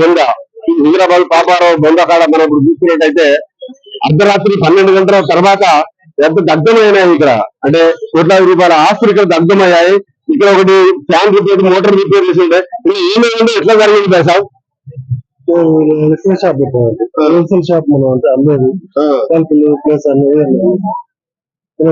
బొంద హైదరాబాద్ పాపారావు బొంద కాడ మనం ఇప్పుడు చూసుకున్నట్టయితే అర్ధరాత్రి 12 గంటల తర్వాత ఎంత దగ్ధమైనాయి ఇక్కడ. అంటే కోట్లాది రూపాయల ఆస్తులు ఇక్కడ దగ్ధమయ్యాయి. ఇక్కడ ఒకటి ఫ్యాన్ రిపేర్, మోటార్ రిపేర్ చేసి ఉంటే ఏమైంది, ఎట్లా జరిగింది sir? Electrical shop wholesale shop మనం అంటే అమ్మేది ప్లస్ అనేది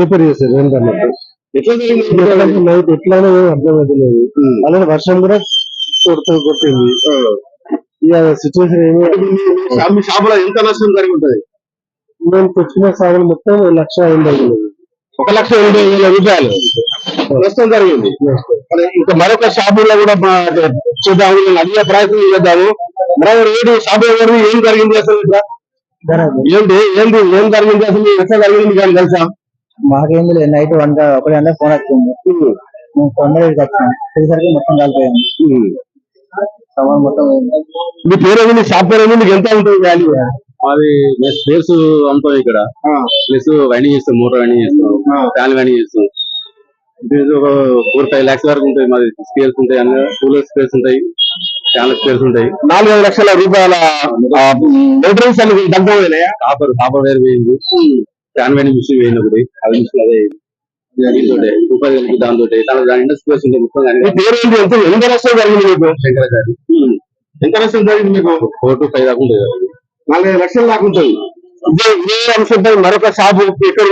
రిపేర్ చేసేది ఏంటన్నట్టు. నైట్ ఎట్లానే అర్థమైతే లేదు. అలానే వర్షం కూడా కొట్టింది. ఇక సిచ్యువేషన్ ఏమి షాప్ లో ఎంత నష్టం జరిగి ఉంటది? మేము తెచ్చుకున్న సాగులు మొత్తం 1,80,000. 1,80,000 రూపాయలు నష్టం జరిగింది. ఇంకా మరొక షాపులో కూడా చూద్దాము, అడిగే ప్రయత్నం చేద్దాము. మరో రేటు షాపు ఎవరు, ఏం జరిగింది అసలు? ఏంటి ఏంటి ఏం జరిగింది అసలు, ఎట్లా జరిగింది కానీ తెలుసా? మాకేంది లేదు. నైట్ 1 గంట ఫోన్ వచ్చింది. మేము తొందరగా వచ్చాము. వచ్చేసరికి మొత్తం కాలిపోయాము. మొత్తం మీ పేరు ఏమి, షాప్ పేరు ఏమి, మీకు ఎంత ఉంటుంది వాల్యూ? మాది స్పేస్ అమ్ముతాం ఇక్కడ. ప్లస్ వైండింగ్ చేస్తాం, మోటార్ వైండింగ్ చేస్తాం, ఫ్యాన్ వైండింగ్ చేస్తాం. ఒక 4-5 lakhs వరకు ఉంటాయి. మాది స్పేర్స్ ఉంటాయి, అన్ని కూలర్ స్పేర్స్ ఉంటాయి, ఫ్యాన్ స్పేర్స్ ఉంటాయి. 4-5 లక్షల రూపాయల మెటీరియల్స్ అన్ని దగ్గర కాపర్ వేరు పోయింది, ఫ్యాన్ వైండింగ్ మిషన్ పోయింది ఒకటి. అది మిషన్ అదే రూపాయలు దాంతో దాని స్పేస్ ఉంటాయి మొత్తం. ఎంత నష్టం జరిగింది మీకు? శంకరాచారి ఎంత నష్టం జరిగింది మీకు? 4 to 5 దాకా ఉంటుంది. 4-5 లక్షలు దాకా ఉంటుంది. ఇదే అంశంపై మరొక షాపు ఇక్కడ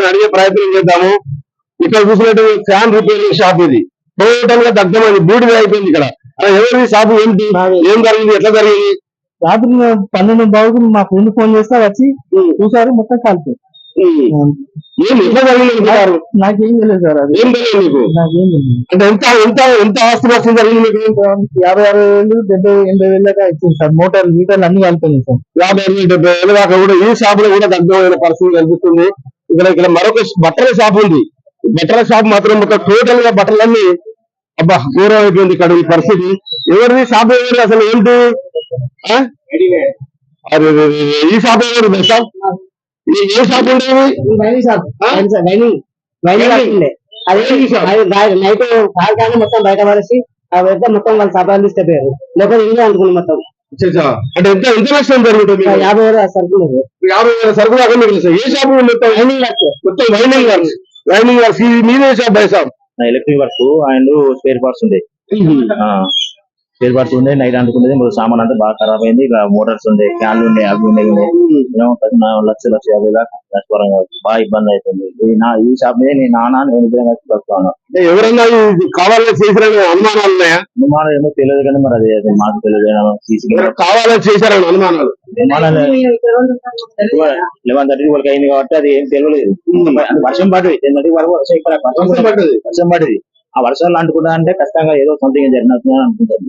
అడిగే ప్రయత్నం చేద్దాము. ఇక్కడ చూసినట్టు ఫ్యాన్ రిపేరింగ్ షాప్ ఇది టోటల్ గా దగ్ధమైంది, బూడిద అయిపోయింది. ఇక్కడ ఎవరి షాపు ఏంటి, ఏం జరిగింది, ఎట్లా జరిగింది? రాత్రి 12 బాబుకి మా ఫ్రెండ్ ఫోన్ చేస్తే వచ్చి చూసారు, మొత్తం కాలిపోయింది. ఏం ఎట్లా జరిగింది? నాకేం తెలియదు సార్. అది ఏం తెలియదు మీకు? నాకేం తెలియదు. అంటే ఎంత ఎంత ఎంత ఆస్తి నష్టం జరిగింది మీకు? 56,000, 70,000 దాకా ఇచ్చింది సార్. మీటర్లు అన్ని కలిపోయింది సార్. 50,000-70,000 దాకా కూడా ఈ షాప్ లో కూడా దగ్ధమైన పరిస్థితి కనిపిస్తుంది. ఇక్కడ మరొక బట్టల షాప్ ఉంది. బట్టల షాప్ మాత్రం మొత్తం టోటల్ గా బట్టలన్నీ అబ్బా ఘోరం అయిపోయింది ఇక్కడ ఈ పరిస్థితి. ఎవరిది షాప్, ఎవరు అసలు ఏంటి? అరే ఈ షాప్ ఎవరు షాప్? ఏ షాప్ ఉండేది? నైట్ కాగానే మొత్తం బయట పడేసి మొత్తం వాళ్ళ సభలు తీసుకుపోయారు. లేకపోతే ఇంట్లో అనుకున్నాం మొత్తం. అంటే ఎంత ఎంత నష్టం జరుగుతుంది? 50,000 సరుకులు. 50,000 సరుకులు అక్కడ ఏ షాప్? మొత్తం వైండింగ్ వర్క్స్ మీదే shop by shop? Electric work and spare parts ఉంటాయి. స్పేర్ పార్ట్స్ ఉండే నైట్ అనుకునేది సామాన్ అంతా బాగా ఖరాబ్ అయింది. ఇక మోటార్స్ ఉండే, ఫ్యాన్లు ఉన్నాయి, అవి ఉన్నాయి. 1,50,000 దాకా నష్టపరం కావచ్చు. బాగా ఇబ్బంది అవుతుంది. ఈ షాప్ మీద నేను ఇద్దరం కలిసి వస్తాను. ఎవరన్నా కావాలని చేశారని అనుమానాలు ఉన్నాయా? అనుమానం ఏమో తెలియదు కానీ మరి అది మాకు తెలియదు. కావాలని చేశారని అనుమానాలు 11:30 వాళ్ళకి అయింది కాబట్టి అది ఏం తెలియలేదు. వర్షం పడ్డది 10:30 వరకు. వర్షం పడ్డది. ఆ వర్షాలు అంటుకుంటా అంటే ఖచ్చితంగా ఏదో సంథింగ్ జరిగినట్టు అనుకుంటారు.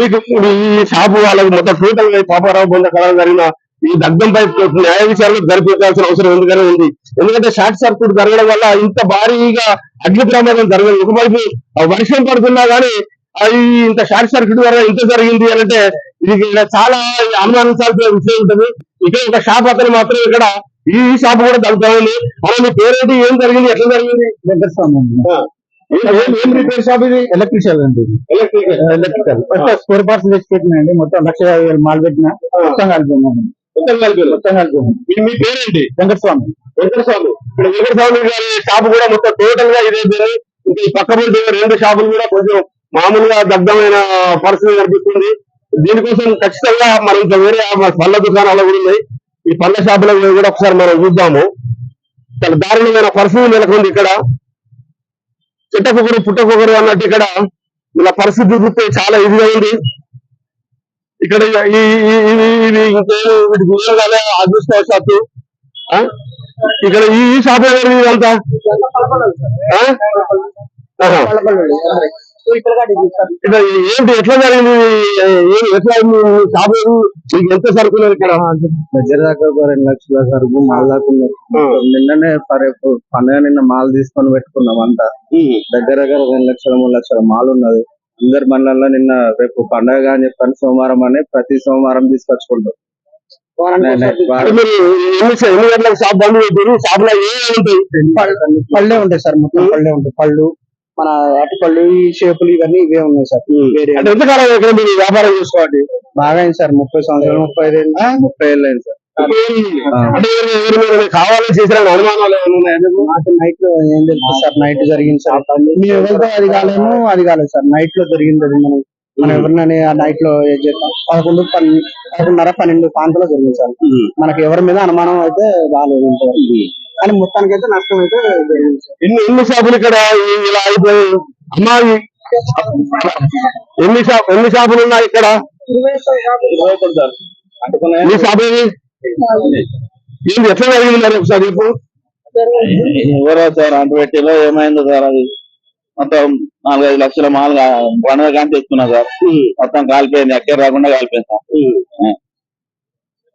మీకు ఈ షాపు వాళ్ళకి మొత్తం టోటల్ గా పాపారావు బొంద కళ జరిగిన ఈ దగ్ధంపై న్యాయ విచారణ జరిపించాల్సిన అవసరం ఎందుకనే ఉంది. ఎందుకంటే షార్ట్ సర్క్యూట్ జరగడం వల్ల ఇంత భారీగా అగ్ని ప్రమాదం జరగదు. ఒకవైపు వర్షం పడుతున్నా గానీ అది ఇంత షార్ట్ సర్క్యూట్ వల్ల ఇంత జరిగింది అని అంటే ఇది చాలా అనుమానించాల్సిన విషయం ఉంటుంది. ఇక్కడ ఒక షాప్ అతను మాత్రం ఇక్కడ ఈ షాప్ కూడా దగ్ధమైంది. అలా మీ పేరేంటి, ఏం జరిగింది, ఎట్లా జరిగింది? ఏం రిపేర్ షాప్ ఇది? ఎలక్ట్రిషియన్ అండి. ఎలక్ట్రికల్ స్పేర్ పార్ట్స్ తెచ్చి పెట్టినండి. మొత్తం 1,50,000 మాల్ పెట్టిన మొత్తం కలిపోయింది. మీ పేరేంటి? వెంకటస్వామి. వెంకటస్వామి. ఇప్పుడు వెంకటస్వామి గారి షాప్ కూడా మొత్తం టోటల్ గా ఇదే పేరు. ఇంకా ఈ పక్క ముందు 2 షాపులు కూడా కొంచెం మామూలుగా దగ్ధమైన పరిస్థితి కనిపిస్తుంది. దీనికోసం ఖచ్చితంగా మనం ఇంకా వేరే పళ్ళ దుకాణాలు కూడా ఉన్నాయి. ఈ పళ్ళ షాపులో కూడా ఒకసారి మనం చూద్దాము. చాలా దారుణమైన పరిస్థితి నెలకొంది ఇక్కడ. చెట్టకొకరు పుట్టకొకరు అన్నట్టు ఇక్కడ ఇలా పరిస్థితి చూస్తే చాలా ఇదిగా ఉంది. ఇక్కడ ఇవి వీటికి ఉద్యోగాలే అదృష్టవశాత్తు. ఇక్కడ ఈ షాప్ అంతా ఏంటి, ఎట్లా జరిగింది, ఎట్లా షాప్ మీకు ఎంత సరుకున్నారు ఇక్కడ? దగ్గర దాకా 2 లక్షల సరుకు మాల్ దాకా నిన్ననే పండుగ నిన్న మాల్ తీసుకొని పెట్టుకున్నాం. అంతా దగ్గర 2 లక్షల 3 లక్షల మాల్ ఉన్నది. అందరి మనల్లో నిన్న రేపు పండుగ అని చెప్పని సోమవారం అని ప్రతి సోమవారం తీసుకొచ్చుకుంటాం. ఎన్ని గంటలకు షాప్ బంద్ పెట్టారు? షాప్ లో ఏమి ఉంటాయి? పళ్ళే ఉంటాయి సార్. మొత్తం పళ్ళే ఉంటాయి. పళ్ళు మన అటుపళ్ళు ఈ షేపులు ఇవన్నీ ఇవే ఉన్నాయి సార్. వేరే అంటే ఎంతకాలం ఇక్కడ మీరు వ్యాపారం చేసుకోవాలి? బాగా అయింది సార్, 30 సంవత్సరాలు, 35 ఏళ్ళు, 30 ఏళ్ళు అయింది సార్. అంటే ఎవరు కావాలని చేసిన అనుమానాలు ఏమైనా ఉన్నాయా మీకు? నాకు నైట్ లో ఏం తెలుసు సార్, నైట్ జరిగింది సార్. మీ ఎవరితో అది కాలేమో అది కాలేదు సార్, నైట్ లో జరిగింది అది. మనం ఎవరినని ఆ నైట్ లో ఏం చేస్తాం, 11:30, 12 ప్రాంతంలో జరిగింది సార్. మనకి ఎవరి మీద అనుమానం అయితే రాలేదు ఇంతవరకు, కానీ మొత్తానికి అయితే నష్టం అయితే జరిగింది సార్. ఎన్ని షాపులు ఇక్కడ ఇలా అయిపోయి అమ్మాయి ఎన్ని షాపులు ఉన్నాయి ఇక్కడ? మీ షాపు ఏది? ఏంటి ఎట్లా జరిగింది మరి ఒకసారి చెప్పు. ఎవరో సార్ అంటు పెట్టిలో ఏమైందో సార్, అది మొత్తం 4-5 లక్షల మాల్ పండుగ కానీ తెచ్చుకున్నా సార్. మొత్తం కాలిపోయింది, ఎక్కడ రాకుండా కాలిపోయింది సార్.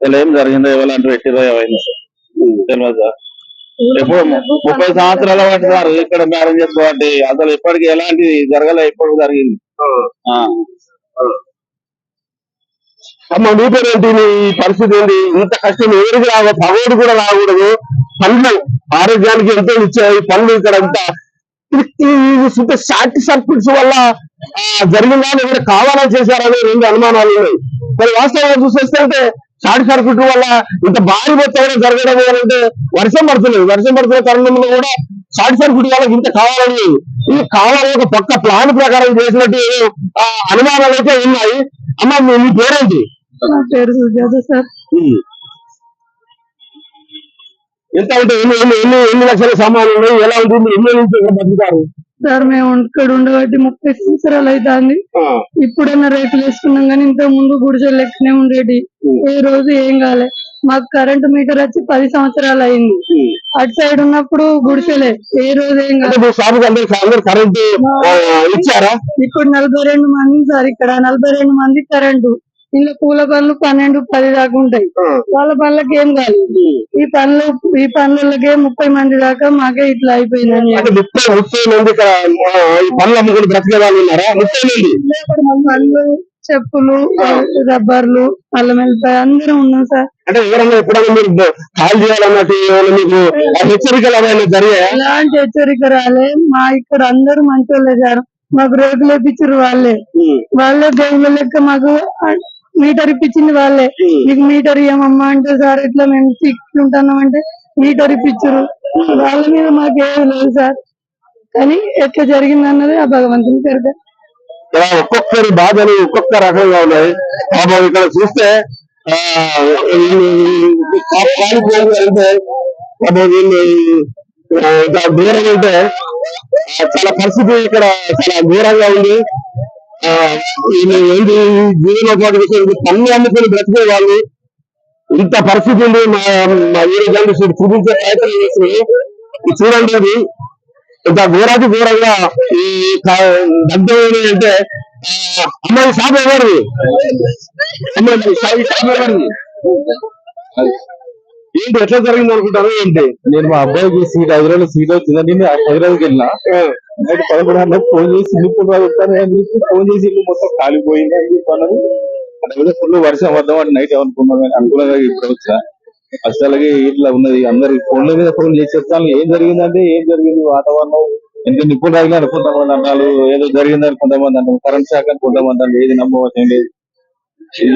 ఇలా ఏం జరిగిందో, ఎవరు అంటు పెట్టిరో ఏమైందో సార్ తెలియదు సార్. ఎప్పుడు 30 సంవత్సరాల వాటి సార్ ఇక్కడ మ్యారేజ్ చేసుకోవాలి, అసలు ఇప్పటికి ఎలాంటి జరగలే, ఇప్పుడు జరిగింది. అమ్మ నీ పేరేంటి, నీ పరిస్థితి ఏంటి? ఇంత కష్టం ఎవరికి రావు, పగోడు కూడా రాకూడదు. పండ్లు ఆరోగ్యానికి ఎంతో ఇచ్చాయి పండ్లు ఇక్కడ అంతా. సూపర్ షార్ట్ సర్క్యూట్స్ వల్ల జరిగిందా, ఎవరు కావాలని చేశారని 2 అనుమానాలు ఉన్నాయి. మరి వాస్తవంగా చూసేస్తే షార్ట్ సర్క్యూట్ వల్ల ఇంత భారీ మొత్తంలో జరగడం అంటే వర్షం పడుతున్నది. వర్షం పడుతున్న తరుణంలో కూడా షార్ట్ సర్క్యూట్ వాళ్ళకి ఇంత కావాలని లేదు. ఇది కావాలని ఒక పక్క ప్లాన్ ప్రకారం చేసినట్టు అనుమానాలు అయితే ఉన్నాయి. అమ్మ మీ పేరేంటి? నా పేరు సుజాత సార్. ఎంత అంటే ఎన్ని లక్షల సామాన్లు ఉన్నాయి, ఎలా ఉంటుంది, ఎన్ని నుంచి ఇక్కడ బతుకుతారు? సార్ మేము ఇక్కడ ఉండబట్టి 30 సంవత్సరాలు అవుతుంది. ఇప్పుడైనా రేట్లు వేసుకున్నాం కానీ ఇంత ముందు గుడిసెలు లెక్కనే ఉండేటి, ఏ రోజు ఏం కాలే. మాకు కరెంట్ మీటర్ వచ్చి 10 సంవత్సరాలు అయింది. అటు సైడ్ ఉన్నప్పుడు గుడిసెలే, ఏ రోజు ఏం కాలే. కరెంట్ ఇచ్చారా? ఇప్పుడు 42 మంది సార్, ఇక్కడ 42 మంది కరెంటు. ఇంట్లో పూల పనులు 12-10 దాకా ఉంటాయి, వాళ్ళ పనులకి ఏం కాలేదు. ఈ పనులకే 30 మంది దాకా మాకే ఇట్లా అయిపోయిందని. 30 మంది పనులు అమ్ముకుని బ్రతికే వాళ్ళు ఉన్నారా? 30 మంది పనులు, చెప్పులు, రబ్బర్లు, అల్లం వెల్లిపాయ అందరం ఉన్నాం సార్. అంటే ఎవరన్నా ఎప్పుడైనా మీరు కాల్ చేయాలన్నట్టు మీకు హెచ్చరికలు ఏమైనా జరిగాయా? ఎలాంటి హెచ్చరిక రాలే. మా ఇక్కడ అందరూ మంచి వాళ్ళే సార్, మాకు రేకులు వేపించారు వాళ్ళే దేవుళ్ళ లెక్క. మాకు మీటర్ ఇప్పించింది వాళ్ళే. మీకు మీటర్ ఇవ్వమమ్మా అంటే సార్ ఇట్లా మేము చిక్కుంటున్నాం అంటే మీటర్ ఇప్పించారు. వాళ్ళ మీద మాకేమీ లేదు సార్, కానీ ఎట్లా జరిగింది అన్నది ఆ భగవంతుని పేరు. ఒక్కొక్కరి బాధలు ఒక్కొక్క రకంగా ఉన్నాయి. పాపం ఇక్కడ చూస్తే దూరం అంటే చాలా పరిస్థితి ఇక్కడ చాలా ఘోరంగా ఉంది. ఏంటి జీవనోపాధి విషయం, పన్ను అమ్ముకుని బ్రతికే వాళ్ళు ఇంత పరిస్థితి ఉంది. మా ఊరి చూపించే ప్రయత్నం చేసి చూడండి, అది ఇంత ఘోరాతి ఘోరంగా ఈ దగ్ధం అంటే. అమ్మాయి షాప్ ఎవరిది? ఏంటి ఎట్లా జరిగింది అనుకుంటారు? ఏంటి, నేను మా అబ్బాయికి సీట్ హైదరాబాద్ సీట్ వచ్చిందని నేను హైదరాబాద్కి వెళ్ళినా. నైట్ 11 గంటలకు ఫోన్ చేసి ఇల్లు ఫోన్ చేసి ఇల్లు మొత్తం కాలిపోయింది అని చెప్పాను. అదే ఫుల్ వర్షం వద్దాం అంటే నైట్ ఏమనుకున్నాం, అనుకూలంగా ఇప్పుడు వచ్చా. అసలుకి ఇట్లా ఉన్నది, అందరు ఫోన్ల మీద ఫోన్ చేసి చెప్తాను ఏం జరిగిందంటే ఏం జరిగింది, వాతావరణం ఎంత నిప్పులు రాగిన కొంతమంది అన్నారు, ఏదో జరిగిందని కొంతమంది అంటారు, కరెంట్ షాక్ అని కొంతమంది అంటే ఏది నమ్మవచ్చం లేదు.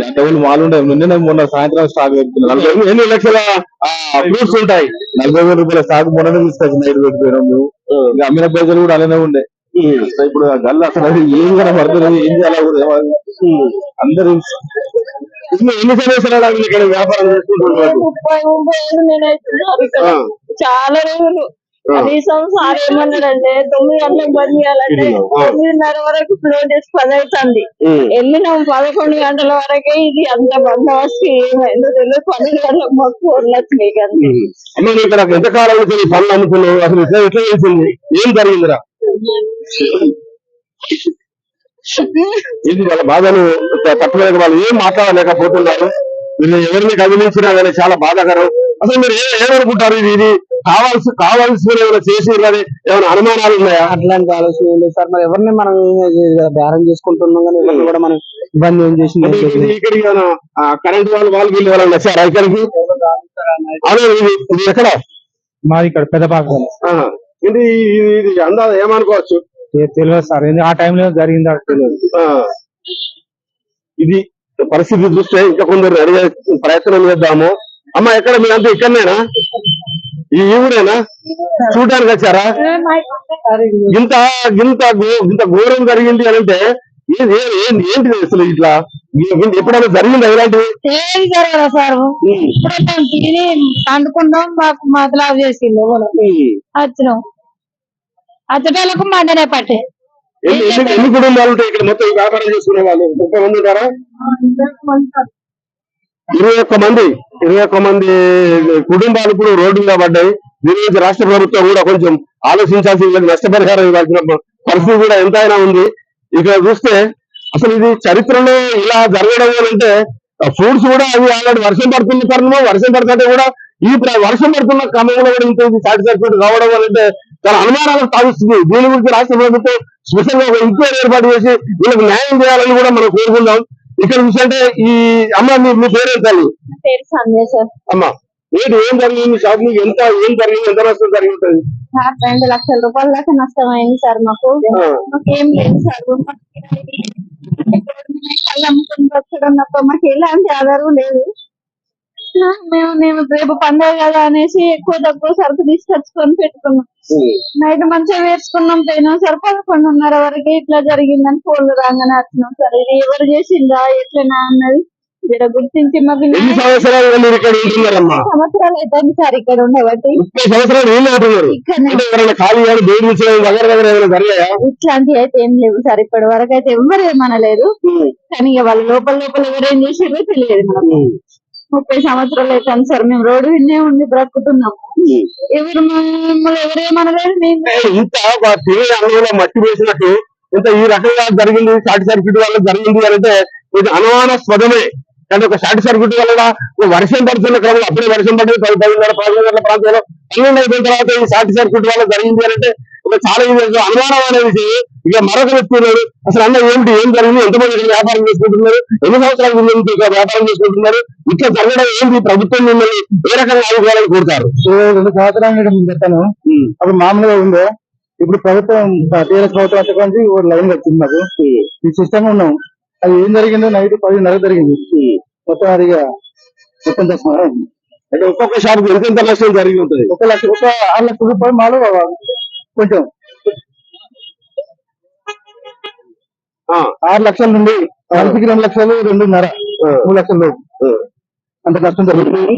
అంటే వాళ్ళు మాలు ఉంటాయి. నిన్న మొన్న సాయంత్రం స్టాక్ పెట్టుకున్నారు. 40 లక్షల ఫ్రూట్స్ ఉంటాయి. 40,000 రూపాయల స్టాక్ మొన్న తీసుకొచ్చి నైట్ పెట్టిపోయినాం మేము. ఇంకా అమ్మిన పైసలు కూడా అలానే ఉండే. ఇప్పుడు ఆ గల్లు అసలు ఏం కూడా పడుతుంది, ఏం చేయాలా కూడా అందరూ. ఎన్ని సంవత్సరాలు ఇక్కడ వ్యాపారం చేసుకుంటున్నారు? 30 నేనైతే చాలా రోజులు. కనీసం సార్ ఏమన్నాడంటే 9 గంటలకు బంద్ చేయాలంటే 9:30 వరకు క్లోజ్ చేసి 10 అవుతుంది. వెళ్ళినాం 11 గంటల వరకే. ఇది అంత బందోబస్తు ఏమైందో తెలియదు. 12 గంటలకు మాకు ఫోన్ వచ్చినాయి కదా. అమ్మ ఇక్కడ ఎంతకాలం నుంచి పనులు అమ్ముకున్నావు, అసలు ఎట్లా తెలిసింది, ఏం జరిగిందిరా? ఇది వాళ్ళ బాధలు తప్పలేదు, వాళ్ళు ఏం మాట్లాడలేకపోతున్నారు. వీళ్ళు ఎవరిని కదిలించినా కానీ చాలా బాధాకరం. అసలు మీరు ఏమనుకుంటారు, ఇది కావాల్సిన ఏమైనా చేసి ఏమైనా అనుమానాలు ఉన్నాయా? అట్లాంటి ఆలోచన ఏం లేదు సార్. మరి ఎవరిని మనం బేరం చేసుకుంటున్నాం కానీ ఎవరిని కూడా మనం ఇబ్బంది ఏం చేసింది. ఇక్కడికి కరెంట్ వాళ్ళు వీళ్ళు ఎవరైనా వచ్చారా ఇక్కడికి? ఇది ఎక్కడ? మాది ఇక్కడ పెద్దపాక. ఇది అందాజ ఏమనుకోవచ్చు, తెలియదు సార్ ఆ టైంలో జరిగింది అది తెలియదు. ఇది పరిస్థితి చూస్తే ఇంకా కొందరు అడిగే ప్రయత్నం చేద్దాము. అమ్మ ఎక్కడ మీరంతా ఇక్కడనేనా, ఈ ఊరేనా చూడడానికి వచ్చారా? ఇంత ఇంత ఇంత ఘోరం జరిగింది అని అంటే ఏంటిది అసలు ఇట్లా ఎప్పుడైనా జరిగిందా ఇలాంటివి? ఏం జరగదు సార్. ఇప్పుడే మేము తిని పండుకున్నాం, మాకు మతలాభ చేసిండు వచ్చినాం, వచ్చేటోళ్ళకు మండనే పట్టే. ఎన్ని కుటుంబాలు ఉంటాయి ఇక్కడ మొత్తం ఈ వ్యాపారం చేసుకునే వాళ్ళు? 30 మంది ఉంటారా? 21 మంది కుటుంబాలు ఇప్పుడు రోడ్డు మీద పడ్డాయి. దీని నుంచి రాష్ట్ర ప్రభుత్వం కూడా కొంచెం ఆలోచించాల్సి, నష్టపరిహారం ఇవ్వాల్సిన పరిస్థితి కూడా ఎంతైనా ఉంది. ఇక్కడ చూస్తే అసలు ఇది చరిత్రలో ఇలా జరగడం అంటే ఫ్రూట్స్ కూడా అవి ఆల్రెడీ వర్షం పడుతున్న తరుణంలో వర్షం పడుతుంటే కూడా ఈ వర్షం పడుతున్న క్రమంలో కూడా ఇంత సాటిస్ఫాక్షన్ కావడం అంటే చాలా అనుమానాలకు తాగుతుంది. దీని గురించి రాష్ట్ర ప్రభుత్వం స్పెషల్ గా ఒక ఎంక్వైరీ ఏర్పాటు చేసి వీళ్ళకి న్యాయం చేయాలని కూడా మనం కోరుకుందాం. ఇక్కడ చూసంటే ఈ అమ్మ మీ పేరు తల్లి పేరు సంధ్య సార్. అమ్మ ఏంటి ఏం జరిగింది? షాప్ మీకు ఏం జరిగింది? ఎంత నష్టం జరిగింది? 2 లక్షల రూపాయల దాకా నష్టమైంది సార్. మాకేం లేదు సార్. అమ్ముకుని వచ్చడం తప్ప మాకు ఎలాంటి ఆధారం లేదు. మేము రేపు పండుగ కదా అనేసి ఎక్కువ తక్కువ సరుకు తీసుకొచ్చుకొని పెట్టుకున్నాం. నైట్ మంచిగా వేసుకున్నాం, పోయినాం సార్. 11:30 వరకు ఇట్లా జరిగిందని ఫోన్లు రాగానే వచ్చినాం సార్. ఇది ఎవరు చేసిందా ఎట్లనా అన్నది ఇక్కడ గుర్తించి మాకు సంవత్సరాలు అవుతుంది సార్ ఇక్కడ ఉండబట్టి. ఇట్లాంటివి అయితే ఏం లేవు సార్. ఇప్పటి వరకు అయితే ఎవరు ఏమనలేదు. కానీ ఇక వాళ్ళ లోపల ఎవరేం చేసారో తెలియదు మనకు. 30 సంవత్సరాలు అవుతాను సార్ మేము రోడ్డు విన్నే ఉండి బ్రతుకుతున్నాం. మమ్మల్ని ఎవరేమనలేదు. మట్టి వేసినట్టు ఇంత ఈ రకంగా జరిగింది, షార్ట్ సర్క్యూట్ వల్ల జరిగింది అంటే ఇది అనుమానాస్పదమే. కానీ ఒక షార్ట్ సర్క్యూట్ వల్ల వర్షం పడుతున్న క్రమంలో అప్పుడే వర్షం పడింది 10:30 ప్రాంతంలో 12 అయిపోయిన తర్వాత ఈ షార్ట్ సర్క్యూట్ వల్ల జరిగింది అంటే చాలా అనుమానం అనే విషయం. ఇక మరొక వ్యక్తి ఉన్నాడు. అసలు అన్న ఏం జరిగింది? ఎంతమంది వ్యాపారం చేసుకుంటున్నారు? ఎన్ని సంవత్సరాల వ్యాపారం చేసుకుంటున్నారు? ఇట్లా జరగడం ఏంటి? ప్రభుత్వం మిమ్మల్ని ఏ రకంగా ఆదుకోవాలని కోరుతారు? 2 సంవత్సరాల పెట్టాను. అప్పుడు మామూలుగా ఉండే. ఇప్పుడు ప్రభుత్వం టీఆర్ఎస్ ప్రభుత్వం వచ్చేసి లైన్ వచ్చింది. మాకు ఈ సిస్టమ్ ఉన్నాం. అది ఏం జరిగిందో నైట్ 10:30 జరిగింది. మొత్తం అది మొత్తం చేస్తున్నారు. అంటే ఒక్కొక్క షాప్ ఎంత నష్టం జరిగి ఉంటుంది? 1 లక్ష 6 లక్షల రూపాయలు మాలు కొంచెం 6 లక్షల నుండి 2 లక్షలు 2.5 3 లక్షలు అంత నష్టం జరుగుతుంది.